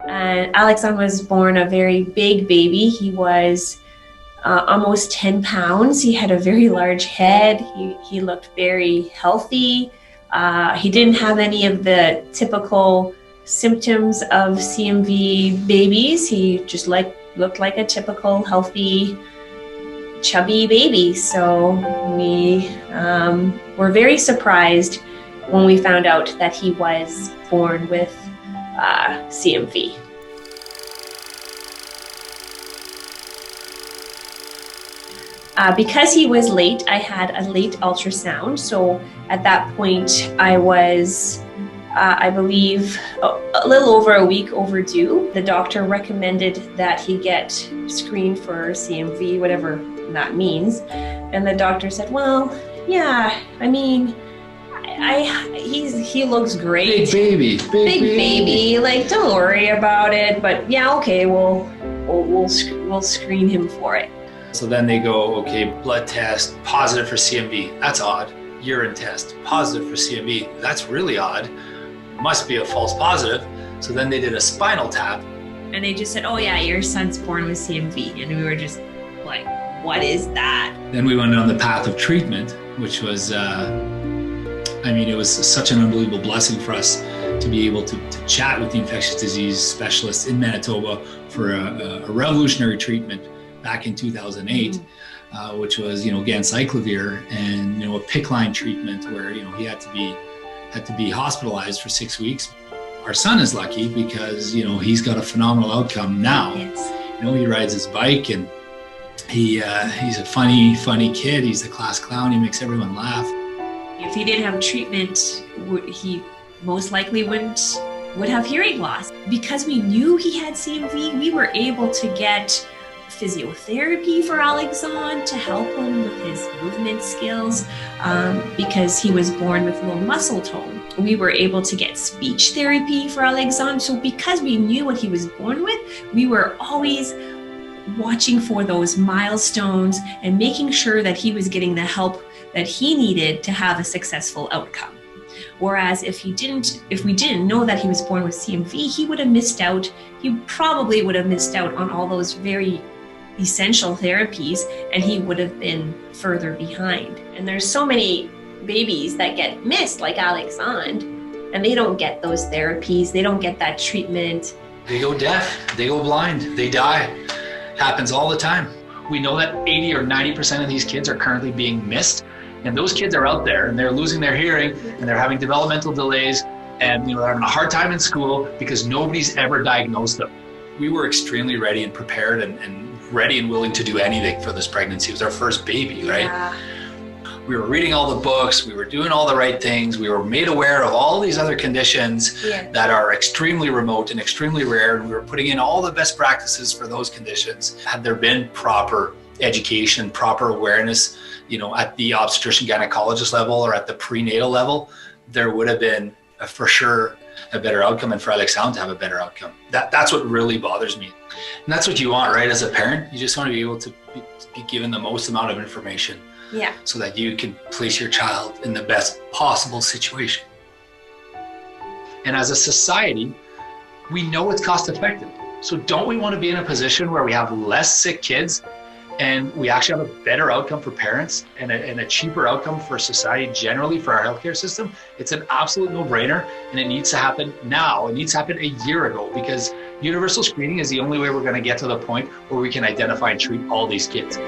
And Alexandre was born a very big baby. He was almost 10 pounds. He had a very large head. He looked very healthy. He didn't have any of the typical symptoms of CMV babies. He just looked like a typical healthy, chubby baby. So we were very surprised when we found out that he was born with CMV. Because he was late, I had a late ultrasound. So at that point, I was, I believe, a little over a week overdue. The doctor recommended that he get screened for CMV, whatever that means. And the doctor said, well, yeah, I mean, he looks great. Big baby. Like, don't worry about it. But yeah, okay, we'll screen him for it. So then they go, okay, blood test, positive for CMV. That's odd. Urine test, positive for CMV. That's really odd. Must be a false positive. So then they did a spinal tap. And they just said, oh yeah, your son's born with CMV. And we were just like, what is that? Then we went on the path of treatment, which was, it was such an unbelievable blessing for us to be able to chat with the infectious disease specialists in Manitoba for a revolutionary treatment back in 2008, which was, ganciclovir and, a PICC line treatment where, he had to be hospitalized for 6 weeks. Our son is lucky because, he's got a phenomenal outcome now. Yes. He rides his bike and he's a funny kid. He's a class clown. He makes everyone laugh. If he didn't have treatment, he most likely would have hearing loss. Because we knew he had CMV, we were able to get physiotherapy for Alexandre to help him with his movement skills because he was born with low muscle tone. We were able to get speech therapy for Alexandre. So because we knew what he was born with, we were always watching for those milestones and making sure that he was getting the help that he needed to have a successful outcome. Whereas if we didn't know that he was born with CMV, he would have missed out. He probably would have missed out on all those very essential therapies, and he would have been further behind. And there's so many babies that get missed, like Alexandre, and they don't get those therapies. They don't get that treatment. They go deaf, they go blind, they die. Happens all the time. We know that 80 or 90% of these kids are currently being missed, and those kids are out there and they're losing their hearing and they're having developmental delays and they're having a hard time in school because nobody's ever diagnosed them. We were extremely ready and prepared and ready and willing to do anything for this pregnancy. It was our first baby, right? Yeah. We were reading all the books, we were doing all the right things, we were made aware of all these other conditions that are extremely remote and extremely rare, and we were putting in all the best practices for those conditions. Had there been proper education, proper awareness, at the obstetrician gynecologist level or at the prenatal level, there would have been for sure a better outcome, and for Alexandre to have a better outcome. That's what really bothers me. And that's what you want, right? As a parent, you just want to be able to be given the most amount of information so that you can place your child in the best possible situation. And as a society, we know it's cost effective. So don't we want to be in a position where we have less sick kids and we actually have a better outcome for parents and a cheaper outcome for society generally for our healthcare system? It's an absolute no-brainer, and it needs to happen now. It needs to happen a year ago, because universal screening is the only way we're going to get to the point where we can identify and treat all these kids.